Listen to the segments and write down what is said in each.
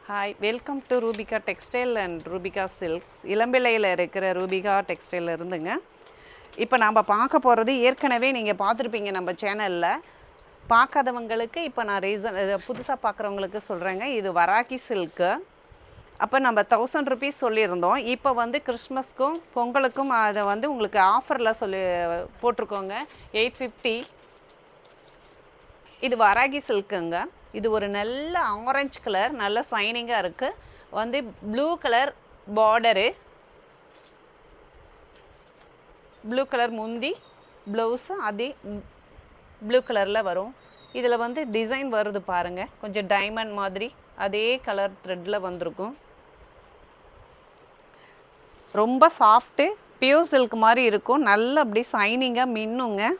Hi, welcome to Rubika textile and Rubika silks. இளம்பிள்ளையில் இருக்கிற Rubika textile இருந்துங்க. இப்போ நாம் பார்க்க போகிறது ஏற்கனவே நீங்கள் பார்த்துருப்பீங்க நம்ம சேனலில். பார்க்காதவங்களுக்கு இப்போ நான் புதுசாக பார்க்குறவங்களுக்கு சொல்கிறேங்க. இது வராக்கி சில்க்கு. அப்போ நம்ம 1000 ருபீஸ் சொல்லியிருந்தோம். இப்போ வந்து கிறிஸ்மஸ்க்கும் பொங்கலுக்கும் அதை வந்து உங்களுக்கு ஆஃபரில் போட்டிருக்கோங்க. 850. இது வராகி சில்க்குங்க. இது ஒரு நல்ல ஆரஞ்சு கலர், நல்ல சைனிங்காக இருக்குது. வந்து blue colour border, blue colour முந்தி, ப்ளவுஸு அதே ப்ளூ கலரில் வரும். இதில் வந்து டிசைன் வருது பாருங்கள், கொஞ்சம் டைமண்ட் மாதிரி அதே கலர் த்ரெட்டில் வந்திருக்கும். ரொம்ப சாஃப்ட்டு பியூர் சில்க் மாதிரி இருக்கும். நல்ல அப்படி சைனிங்காக மின்னுங்க.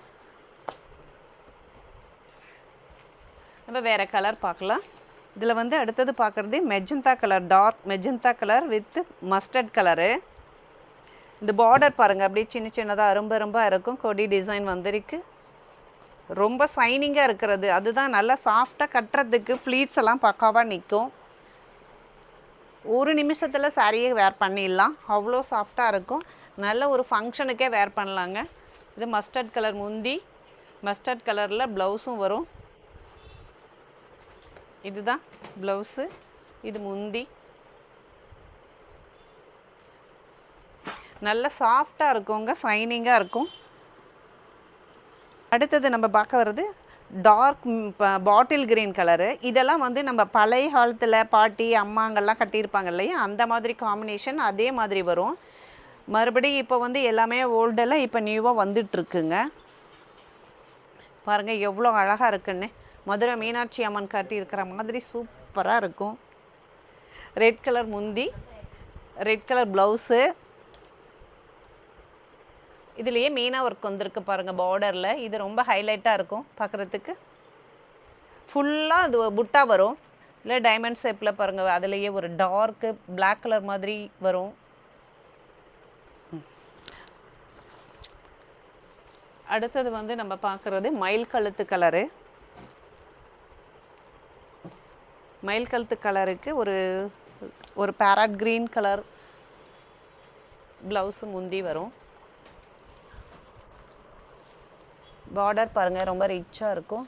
நம்ம வேறு கலர் பார்க்கலாம். இதில் வந்து அடுத்தது பார்க்குறது magenta colour, dark magenta colour with mustard colour. இந்த பார்டர் பாருங்கள், அப்படியே சின்ன சின்னதாக ரொம்ப இருக்கும். கொடி டிசைன் வந்திருக்கு. ரொம்ப சைனிங்காக இருக்கிறது அதுதான். நல்லா சாஃப்டாக கட்டுறதுக்கு ஃப்ளீட்ஸ் எல்லாம் பக்காவாக நிற்கும். ஒரு நிமிஷத்தில் சாரியை வேர் பண்ணிடலாம், அவ்வளோ சாஃப்டாக இருக்கும். நல்ல ஒரு ஃபங்க்ஷனுக்கே வேர் பண்ணலாங்க. இது மஸ்டர்ட் கலர் முந்தி, மஸ்டர்ட் கலரில் ப்ளவுஸும் வரும். இதுதான் ப்ளவுஸு, இது முந்தி. நல்ல சாஃப்டாக இருக்குங்க, சைனிங்காக இருக்கும். அடுத்தது நம்ம பார்க்க வர்றது டார்க் பாட்டில் கிரீன் கலரு. இதெல்லாம் வந்து நம்ம பழைய காலத்தில் பாட்டி அம்மாங்கள்லாம் கட்டியிருப்பாங்க இல்லையா, அந்த மாதிரி காம்பினேஷன் அதே மாதிரி வரும். மறுபடியும் இப்போ வந்து எல்லாமே ஓல்டெல்லாம் இப்போ நியூவாக வந்துட்டுருக்குங்க. பாருங்கள் எவ்வளோ அழகாக இருக்குன்னு. மதுரை மீனாட்சி அம்மன் காட்டி இருக்கிற மாதிரி சூப்பராக இருக்கும். ரெட் கலர் முந்தி, ரெட் கலர் ப்ளவுஸு. இதுலேயே மீனா ஒர்க் வந்திருக்கு பாருங்கள் பார்டரில். இது ரொம்ப ஹைலைட்டாக இருக்கும் பார்க்குறதுக்கு. ஃபுல்லாக அது புட்டா வரும், இல்லை டைமண்ட் ஷேப்பில் பாருங்கள். அதுலேயே ஒரு டார்க்கு பிளாக் கலர் மாதிரி வரும். அடுத்தது வந்து நம்ம பார்க்குறது மயில் கழுத்து கலரு. மயில் கழுத்து கலருக்கு ஒரு பேரட் க்ரீன் கலர் ப்ளவுஸு முந்தி வரும். பார்டர் பாருங்கள் ரொம்ப ரிச்சாக இருக்கும்.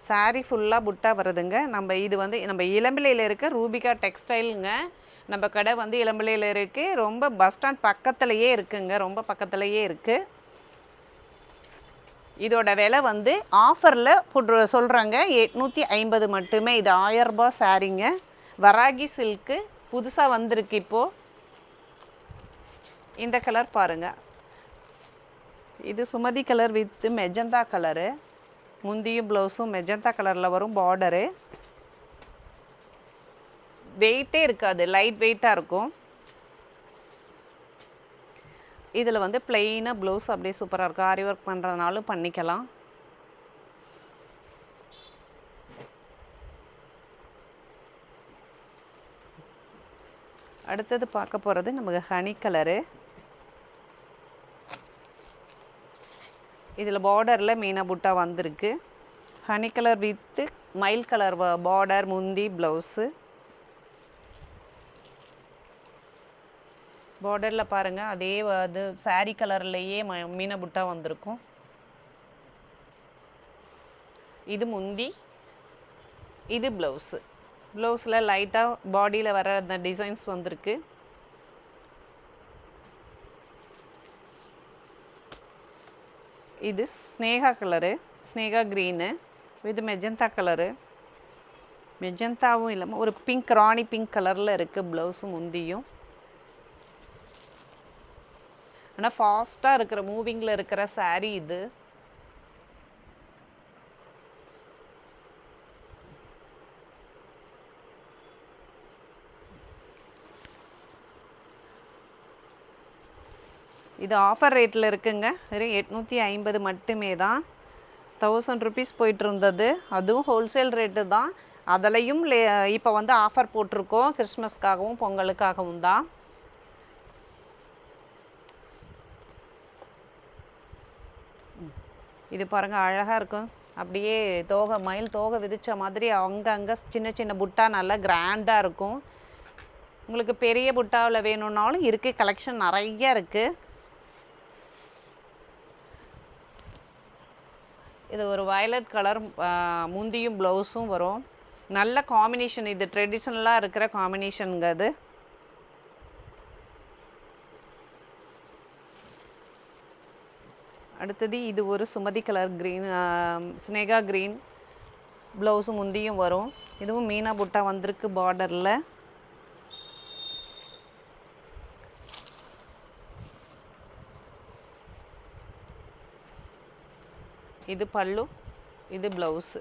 சாரீ ஃபுல்லாக புட்டா வருதுங்க. இது வந்து நம்ம இளம்பிள்ளையில் இருக்க ரூபிகா டெக்ஸ்டைலுங்க. நம்ம கடை வந்து இளம்பிள்ளையில் இருக்குது. ரொம்ப பஸ் ஸ்டாண்ட் பக்கத்துலேயே இருக்குங்க, ரொம்ப பக்கத்துலேயே இருக்குது. இதோட விலை வந்து ஆஃபரில் சொல்கிறாங்க 850 மட்டுமே. இது 1000 ரூபாய் சாரீங்க. வராகி சில்க்கு புதுசாக வந்திருக்கு இப்போது. இந்த கலர் பாருங்கள், இது Sumathi colour with magenta colour. முந்தியும் ப்ளவுஸும் மெஜந்தா கலரில் வரும். பார்டரு வெயிட்டே இருக்காது, லைட் வெயிட்டாக இருக்கும். இதில் வந்து பிளெயினாக ப்ளவுஸ் அப்படியே சூப்பராக இருக்கும். ஆரி ஒர்க் பண்ணுறதுனாலும் பண்ணிக்கலாம். அடுத்தது பார்க்க போகிறது நமக்கு ஹனி கலரு. இதில் பார்டரில் மீனா புட்டா வந்திருக்கு. ஹனி கலர் வித்து மயில் கலர் பார்டர், முந்தி, ப்ளவுஸு. பார்டரில் பாருங்கள் அதே அது சாரீ கலர்லேயே மீனா புட்டா வந்திருக்கும். இது முந்தி, இது ப்ளவுஸு. ப்ளவுஸில் லைட்டாக பாடியில் வர அந்த டிசைன்ஸ் வந்திருக்கு. இது ஸ்னேகா கலரு, ஸ்னேகா க்ரீனு. இது மெஜந்தா கலரு. மெஜந்தாவும் இல்லாமல் ஒரு பிங்க், ராணி பிங்க் கலரில் இருக்குது ப்ளவுஸும் முந்தியும். ஆனால் ஃபாஸ்ட்டாக இருக்கிற மூவிங்கில் இருக்கிற சாரீ இது. இது ஆஃபர் ரேட்டில் இருக்குங்க. வெறும் 850 மட்டுமே தான். 1000 ருபீஸ் போயிட்டு இருந்தது. அதுவும் ஹோல்சேல் ரேட்டு தான். அதுலேயும் இப்போ வந்து ஆஃபர் போட்டிருக்கோம், கிறிஸ்மஸ்க்காகவும் பொங்கலுக்காகவும் தான். இது பாருங்கள் அழகாக இருக்கும். அப்படியே தோகை மயில் தோகை விதித்த மாதிரி அங்கங்கே சின்ன சின்ன புட்டா நல்லா கிராண்டாக இருக்கும். உங்களுக்கு பெரிய புட்டாவில் வேணும்னாலும் இருக்குது, கலெக்ஷன் நிறைய இருக்குது. இது ஒரு வயலட் கலர் முந்தியும் ப்ளவுஸும் வரும். நல்ல காம்பினேஷன், இது ட்ரெடிஷ்னலாக இருக்கிற காம்பினேஷனுங்க. அது அடுத்தது இது ஒரு Sumathi colour green, Sneha green ப்ளவுஸும் முந்தியும் வரும். இதுவும் மீனா புட்டா வந்திருக்கு பார்டரில். இது பல்லு, இது ப்ளவுஸு.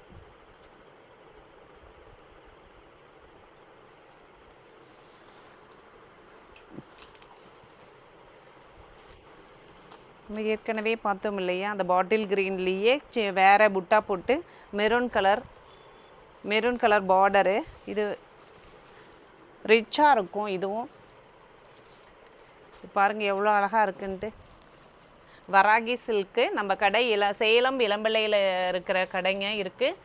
நம்ம ஏற்கனவே பார்த்தோம் இல்லையா, அந்த பாட்டில் க்ரீன்லேயே வேறு புட்டா போட்டு மெரூன் கலர் பார்டரு. இது ரிச்சாக இருக்கும். இதுவும் பாருங்கள் எவ்வளோ அழகாக இருக்குன்ட்டு. வராகி சில்க்கு நம்ம கடை சேலம் இளம்பிள்ளையில் இருக்கிற கடைங்க இருக்குது.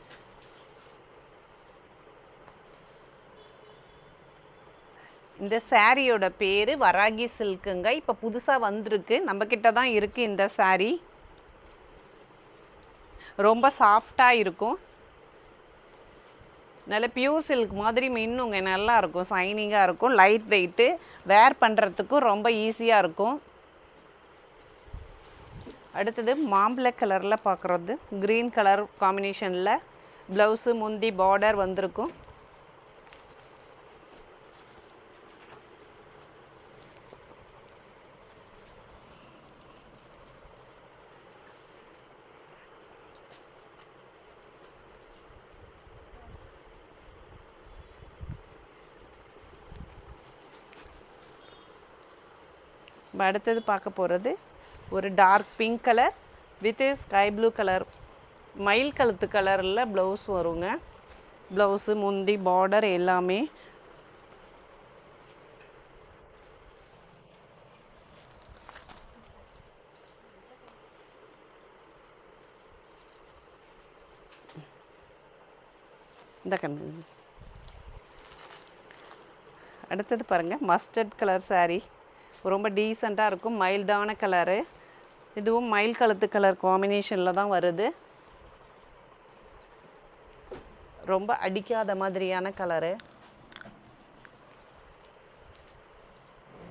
இந்த சாரியோட பேர் வராகி சில்க்குங்க. இப்போ புதுசாக வந்திருக்கு, நம்மக்கிட்ட தான் இருக்குது இந்த சாரீ. ரொம்ப சாஃப்டாக இருக்கும், நல்ல பியூர் சில்க் மாதிரி மின்னுங்க, நல்லா இருக்கும், சைனிங்காக இருக்கும், லைட் வெயிட்டு, வேர் பண்ணுறதுக்கும் ரொம்ப ஈஸியாக இருக்கும். அடுத்தது மாம்பழ கலரில் பார்க்குறது க்ரீன் கலர் காம்பினேஷனில் ப்ளவுஸு முந்தி பார்டர் வந்திருக்கும். அடுத்தது பார்க்க போகிறது ஒரு dark pink colour with sky blue colour மயில் கழுத்து கலரில் ப்ளவுஸ் வருங்க. ப்ளவுஸு முந்தி பார்டர் எல்லாமே இந்த கண்ணு. அடுத்தது பாருங்கள் மஸ்டர்ட் கலர் சாரீ, ரொம்ப டீசெண்டாக இருக்கும், மைல்டான கலரு. இதுவும் மயில் கழுத்து கலர் காம்பினேஷனில் தான் வருது. ரொம்ப அடிக்காத மாதிரியான கலரு.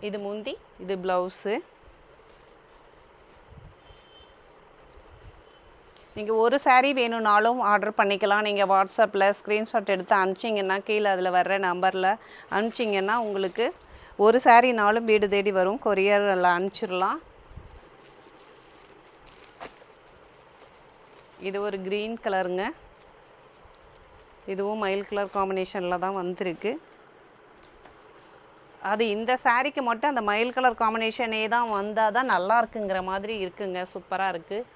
இது முந்தி, இது ப்ளவுஸு. நீங்கள் ஒரு சாரீ வேணும்னாலும் ஆர்டர் பண்ணிக்கலாம். நீங்கள் வாட்ஸ்அப்பில் ஸ்க்ரீன்ஷாட் எடுத்து அனுப்பிச்சிங்கன்னா கீழே அதில் வர்ற நம்பரில் அனுப்பிச்சிங்கன்னா உங்களுக்கு ஒரு சாரீனாலும் வீடு தேடி வரும், கொரியரில் அனுப்பிச்சிடலாம். இது ஒரு க்ரீன் கலருங்க, இதுவும் மயில் கலர் காம்பினேஷனில் தான் வந்திருக்கு. அது இந்த சாரீக்கு மட்டும் அந்த மயில் கலர் காம்பினேஷனே தான் வந்தால் தான் நல்லா இருக்குங்கிற மாதிரி இருக்குங்க, சூப்பராக இருக்குது.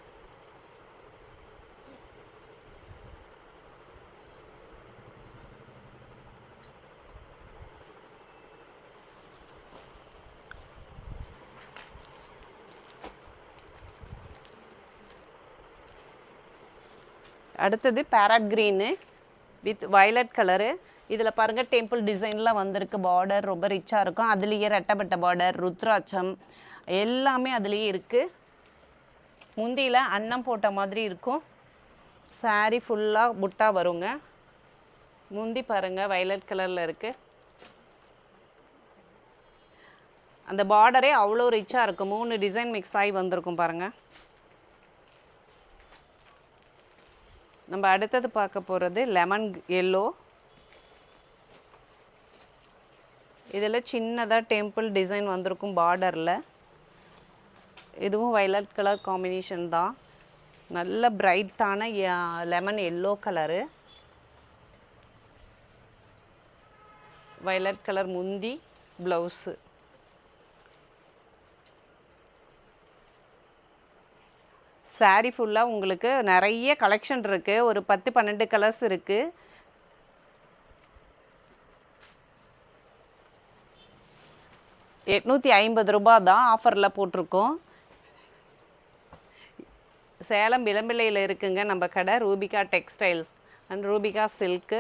அடுத்தது parrot green with violet colour. இதில் பாருங்கள் டெம்பிள் டிசைனில் வந்திருக்கு, பார்டர் ரொம்ப ரிச்சாக இருக்கும். அதுலேயே ரெட்டப்பட்ட பார்டர், ருத்ராட்சம் எல்லாமே அதுலேயே இருக்குது. முந்தியில் அன்னம் போட்ட மாதிரி இருக்கும். சாரீ ஃபுல்லாக புட்டா வருங்க. முந்தி பாருங்கள் வயலட் கலரில் இருக்குது. அந்த பார்டரே அவ்வளோ ரிச்சாக இருக்கும், 3 டிசைன் மிக்ஸ் ஆகி வந்திருக்கும் பாருங்கள். நம்ம அடுத்தது பார்க்க போகிறது லெமன் எல்லோ. இதில் சின்னதாக டெம்பிள் டிசைன் வந்திருக்கும் பார்டரில். இதுவும் வயலட் கலர் காம்பினேஷன் தான், நல்ல பிரைட்டான lemon yellow colour. Violet colour முந்தி ப்ளவுஸு. சாரீ ஃபுல்லாக உங்களுக்கு நிறைய கலெக்ஷன் இருக்குது, ஒரு 10-12 கலர்ஸ் இருக்குது. ₹850 தான் ஆஃபரில் போட்டிருக்கோம். சேலம் இளம்பிள்ளையில் இருக்குங்க நம்ம கடை Rubika textiles and Rubika silk.